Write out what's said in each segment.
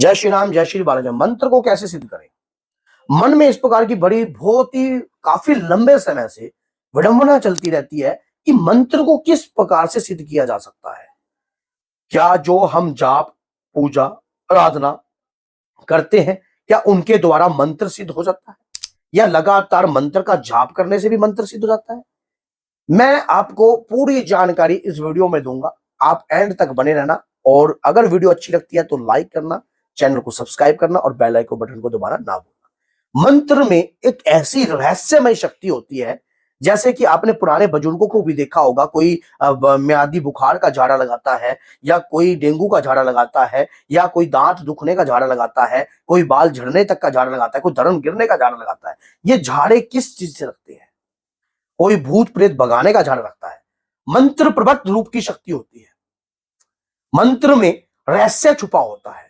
जय श्री राम, जय श्री बालाजी। मंत्र को कैसे सिद्ध करें? मन में इस प्रकार की बड़ी बहुत ही काफी लंबे समय से विडंबना चलती रहती है कि मंत्र को किस प्रकार से सिद्ध किया जा सकता है। क्या जो हम जाप, पूजा, आराधना करते हैं, क्या उनके द्वारा मंत्र सिद्ध हो जाता है, या लगातार मंत्र का जाप करने से भी मंत्र सिद्ध हो जाता है? मैं आपको पूरी जानकारी इस वीडियो में दूंगा। आप एंड तक बने रहना, और अगर वीडियो अच्छी लगती है तो लाइक करना, चैनल को सब्सक्राइब करना और बेल आइकन बटन को दबाना ना भूलना। मंत्र में एक ऐसी रहस्यमय शक्ति होती है, जैसे कि आपने पुराने बुजुर्गों को भी देखा होगा। कोई म्यादी बुखार का झाड़ा लगाता है, या कोई डेंगू का झाड़ा लगाता है, या कोई दांत दुखने का झाड़ा लगाता है, कोई बाल झड़ने तक का झाड़ा लगाता है, कोई धर्म गिरने का झाड़ा लगाता है। ये झाड़े किस चीज से लगते हैं? कोई भूत प्रेत भगाने का झाड़ा लगता है। मंत्र प्रबत रूप की शक्ति होती है। मंत्र में रहस्य छुपा होता है,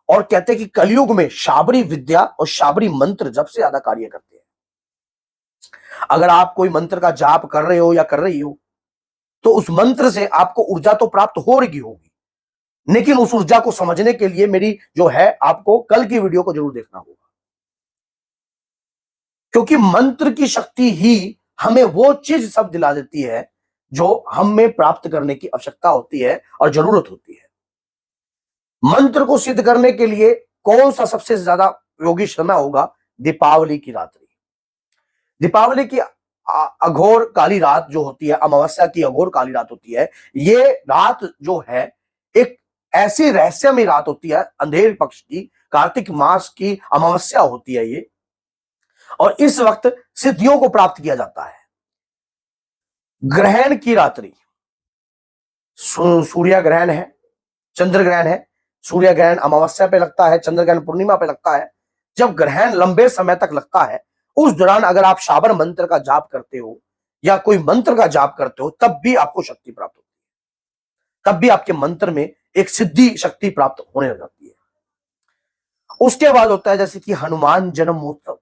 और कहते हैं कि कलयुग में शाबरी विद्या और शाबरी मंत्र जब से ज्यादा कार्य करते हैं। अगर आप कोई मंत्र का जाप कर रहे हो या कर रही हो, तो उस मंत्र से आपको ऊर्जा तो प्राप्त हो रही होगी, लेकिन उस ऊर्जा को समझने के लिए मेरी जो है आपको कल की वीडियो को जरूर देखना होगा, क्योंकि मंत्र की शक्ति ही हमें वो चीज सब दिला देती है जो हमें प्राप्त करने की आवश्यकता होती है और जरूरत होती है। मंत्र को सिद्ध करने के लिए कौन सा सबसे ज्यादा योगी समय होगा? दीपावली की रात्रि। दीपावली की अघोर काली रात जो होती है, अमावस्या की अघोर काली रात होती है। ये रात जो है एक ऐसी रहस्यमय रात होती है, अंधेर पक्ष की, कार्तिक मास की अमावस्या होती है ये, और इस वक्त सिद्धियों को प्राप्त किया जाता है। ग्रहण की रात्रि, सूर्य ग्रहण है, चंद्र ग्रहण है। सूर्य ग्रहण अमावस्या पे लगता है, चंद्र ग्रहण पूर्णिमा पे लगता है। जब ग्रहण लंबे समय तक लगता है, उस दौरान अगर आप शाबर मंत्र का जाप करते हो या कोई मंत्र का जाप करते हो, तब भी आपको शक्ति प्राप्त होती है। तब भी आपके मंत्र में एक सिद्धि शक्ति प्राप्त होने लग जाती है। उसके बाद होता है जैसे कि हनुमान जन्मोत्सव।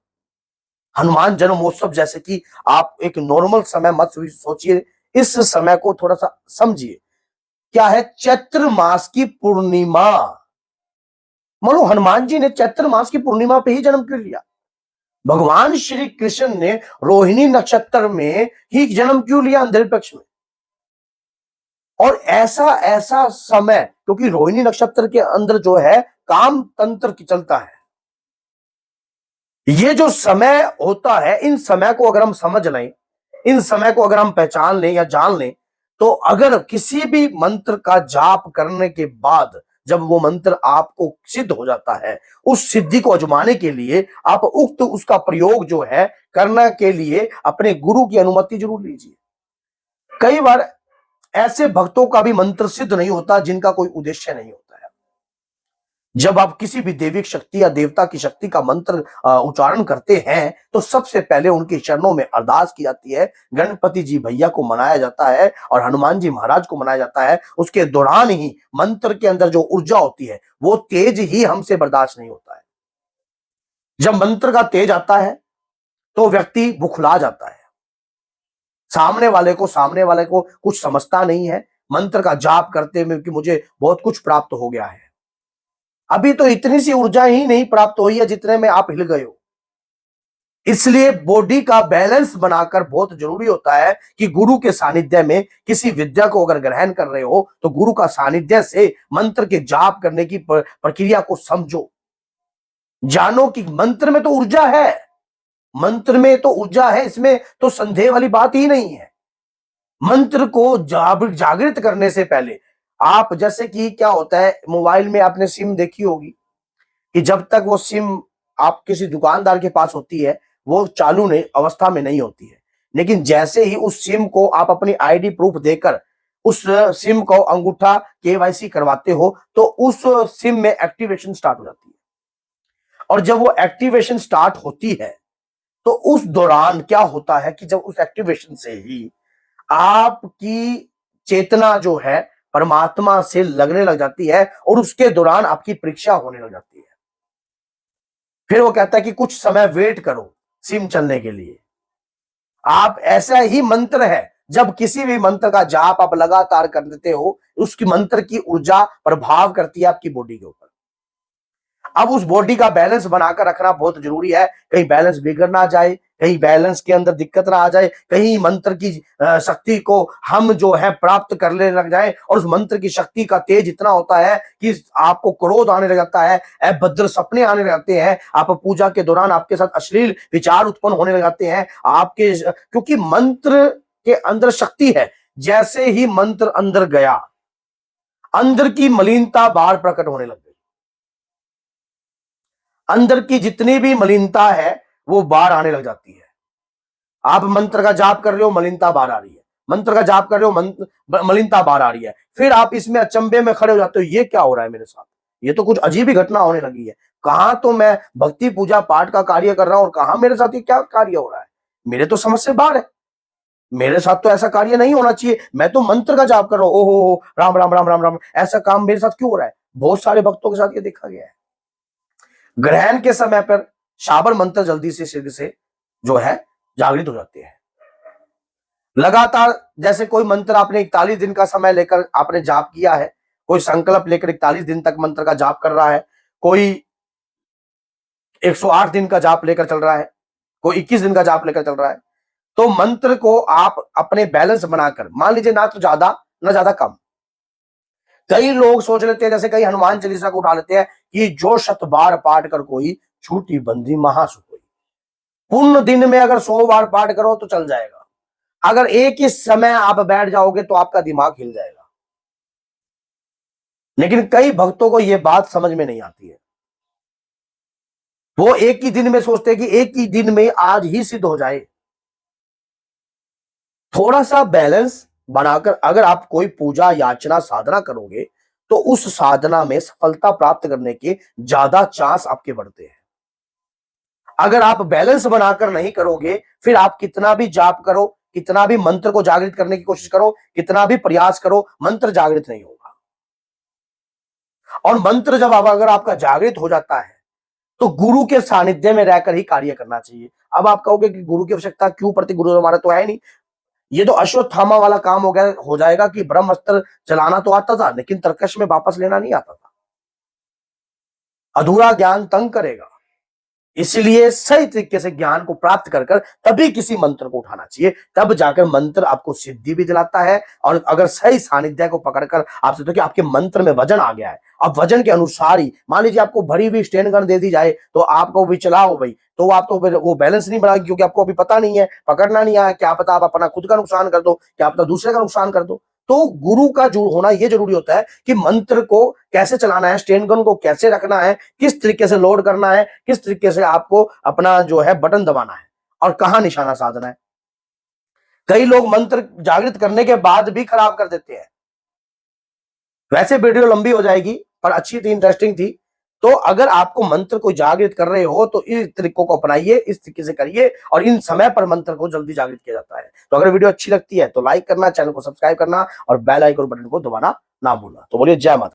हनुमान जन्मोत्सव जैसे कि आप एक नॉर्मल समय मत सोचिए, इस समय को थोड़ा सा समझिए। क्या है? चैत्र मास की पूर्णिमा। मानो हनुमान जी ने चैत्र मास की पूर्णिमा पे ही जन्म क्यों लिया? भगवान श्री कृष्ण ने रोहिणी नक्षत्र में ही जन्म क्यों लिया, अंधेर पक्ष में? और ऐसा ऐसा समय, क्योंकि रोहिणी नक्षत्र के अंदर जो है काम तंत्र की चलता है। ये जो समय होता है, इन समय को अगर हम समझ लें, इन समय को अगर हम पहचान लें या जान लें, तो अगर किसी भी मंत्र का जाप करने के बाद जब वो मंत्र आपको सिद्ध हो जाता है, उस सिद्धि को आजमाने के लिए आप उक्त उसका प्रयोग जो है करने के लिए अपने गुरु की अनुमति जरूर लीजिए। कई बार ऐसे भक्तों का भी मंत्र सिद्ध नहीं होता जिनका कोई उद्देश्य नहीं होता है। जब आप किसी भी दैविक शक्ति या देवता की शक्ति का मंत्र उच्चारण करते हैं, तो सबसे पहले उनके चरणों में अरदास की जाती है, गणपति जी भैया को मनाया जाता है और हनुमान जी महाराज को मनाया जाता है। उसके दौरान ही मंत्र के अंदर जो ऊर्जा होती है, वो तेज ही हमसे बर्दाश्त नहीं होता है। जब मंत्र का तेज आता है तो व्यक्ति बुखला जाता है। सामने वाले को कुछ समझता नहीं है मंत्र का जाप करते में कि मुझे बहुत कुछ प्राप्त हो गया है। अभी तो इतनी सी ऊर्जा ही नहीं प्राप्त हुई है जितने में आप हिल गए हो। इसलिए बॉडी का बैलेंस बनाकर बहुत जरूरी होता है कि गुरु के सानिध्य में किसी विद्या को अगर ग्रहण कर रहे हो, तो गुरु का सानिध्य से मंत्र के जाप करने की प्रक्रिया को समझो। जानो कि मंत्र में तो ऊर्जा है, मंत्र में तो ऊर्जा है, इसमें तो संदेह वाली बात ही नहीं है। मंत्र को जागृत करने से पहले आप, जैसे कि क्या होता है, मोबाइल में आपने सिम देखी होगी कि जब तक वो सिम आप किसी दुकानदार के पास होती है, वो चालू नहीं अवस्था में नहीं होती है। लेकिन जैसे ही उस सिम को आप अपनी आईडी प्रूफ देकर उस सिम को अंगूठा केवाईसी करवाते हो, तो उस सिम में एक्टिवेशन स्टार्ट हो जाती है। और जब वो एक्टिवेशन स्टार्ट होती है, तो उस दौरान क्या होता है कि जब उस एक्टिवेशन से ही आपकी चेतना जो है परमात्मा से लगने लग जाती है, और उसके दौरान आपकी परीक्षा होने लग जाती है। फिर वो कहता है कि कुछ समय वेट करो सिम चलने के लिए। आप, ऐसा ही मंत्र है, जब किसी भी मंत्र का जाप आप लगातार कर देते हो, उसकी मंत्र की ऊर्जा प्रभाव करती है आपकी बॉडी के ऊपर। अब उस बॉडी का बैलेंस बनाकर रखना बहुत जरूरी है, कहीं बैलेंस बिगड़ ना जाए, कहीं बैलेंस के अंदर दिक्कत ना आ जाए, कहीं मंत्र की शक्ति को हम जो है प्राप्त करने लग जाए और उस मंत्र की शक्ति का तेज इतना होता है कि आपको क्रोध आने लग जाता है, अभद्र सपने आने लग जाते हैं, आप पूजा के दौरान आपके साथ अश्लील विचार उत्पन्न होने लग जाते हैं आपके, क्योंकि मंत्र के अंदर शक्ति है। जैसे ही मंत्र अंदर गया, अंदर की मलिनता बाहर प्रकट होने लग गई, अंदर की जितनी भी मलिनता है वो बाहर आने लग जाती है। आप मंत्र का जाप कर रहे हो, मलिनता बाहर आ रही है, मंत्र का जाप कर रहे हो, मलिनता बाहर आ रही है, फिर आप इसमें अचंभे में खड़े हो जाते हो, ये क्या हो रहा है मेरे साथ, ये तो कुछ अजीब ही घटना होने लगी है, कहां तो मैं भक्ति पूजा पाठ का कार्य कर रहा हूं और कहां मेरे साथ ये क्या कार्य हो रहा है, मेरे तो समझ से बाहर है, मेरे साथ तो ऐसा कार्य नहीं होना चाहिए, मैं तो मंत्र का जाप कर रहा हूं, ओहो राम राम राम राम राम, ऐसा काम मेरे साथ क्यों हो रहा है। बहुत सारे भक्तों के साथ ये देखा गया है। ग्रहण के समय पर शाबर मंत्र जल्दी से सिर से जो है जागृत हो जाते हैं। लगातार जैसे कोई मंत्र आपने 41 दिन का समय लेकर आपने जाप किया है, कोई संकल्प लेकर 41 दिन तक मंत्र का जाप कर रहा है, कोई 108 दिन का जाप लेकर चल रहा है, कोई 21 दिन का जाप लेकर चल रहा है, तो मंत्र को आप अपने बैलेंस बनाकर, मान लीजिए ना तो ज्यादा ना ज्यादा कम, कई लोग सोच लेते हैं, जैसे कई हनुमान चालीसा को उठा लेते हैं कि जो शत बार पाठ कर कोई छूटी बंदी महासु कोई, पूर्ण दिन में अगर 100 बार पाठ करो तो चल जाएगा, अगर एक ही समय आप बैठ जाओगे तो आपका दिमाग हिल जाएगा। लेकिन कई भक्तों को यह बात समझ में नहीं आती है, वो एक ही दिन में सोचते हैं कि एक ही दिन में आज ही सिद्ध हो जाए। थोड़ा सा बैलेंस बनाकर अगर आप कोई पूजा याचना साधना करोगे तो उस साधना में सफलता प्राप्त करने के ज्यादा चांस आपके बढ़ते हैं। अगर आप बैलेंस बनाकर नहीं करोगे, फिर आप कितना भी जाप करो, कितना भी मंत्र को जागृत करने की कोशिश करो, कितना भी प्रयास करो, मंत्र जागृत नहीं होगा। और मंत्र जब अगर आपका जागृत हो जाता है तो गुरु के सानिध्य में रहकर ही कार्य करना चाहिए। अब आप कहोगे कि गुरु की आवश्यकता क्यों पड़ती, गुरु हमारा तो है नहीं, ये तो अश्वत्थामा वाला काम हो गया, हो जाएगा कि ब्रह्मास्त्र चलाना तो आता था लेकिन तरकश में वापस लेना नहीं आता था, अधूरा ज्ञान तंग करेगा। इसलिए सही तरीके से ज्ञान को प्राप्त कर तभी किसी मंत्र को उठाना चाहिए, तब जाकर मंत्र आपको सिद्धि भी दिलाता है। और अगर सही सानिध्य को पकड़कर आप सोचते हो कि आपके मंत्र में वजन आ गया है, अब वजन के अनुसार ही मान लीजिए आपको भरी हुई स्टेन गन दे दी जाए तो आपको भी चलाओ भाई, तो आप तो वो बैलेंस नहीं बनाएगी, क्योंकि आपको अभी पता नहीं है, पकड़ना नहीं आया, क्या पता आप अपना खुद का नुकसान कर दो, क्या पता दूसरे का नुकसान कर दो। तो गुरु का जो होना यह जरूरी होता है कि मंत्र को कैसे चलाना है, स्टेन गन को कैसे रखना है, किस तरीके से लोड करना है, किस तरीके से आपको अपना जो है बटन दबाना है और कहां निशाना साधना है। कई लोग मंत्र जागृत करने के बाद भी खराब कर देते हैं। वैसे वीडियो लंबी हो जाएगी पर अच्छी थी, इंटरेस्टिंग थी। तो अगर आपको मंत्र को जागृत कर रहे हो तो इस तरीकों को अपनाइए, इस तरीके से करिए और इन समय पर मंत्र को जल्दी जागृत किया जाता है। तो अगर वीडियो अच्छी लगती है तो लाइक करना, चैनल को सब्सक्राइब करना और बेल आइकन बटन को दबाना ना भूलना। तो बोलिए जय माता।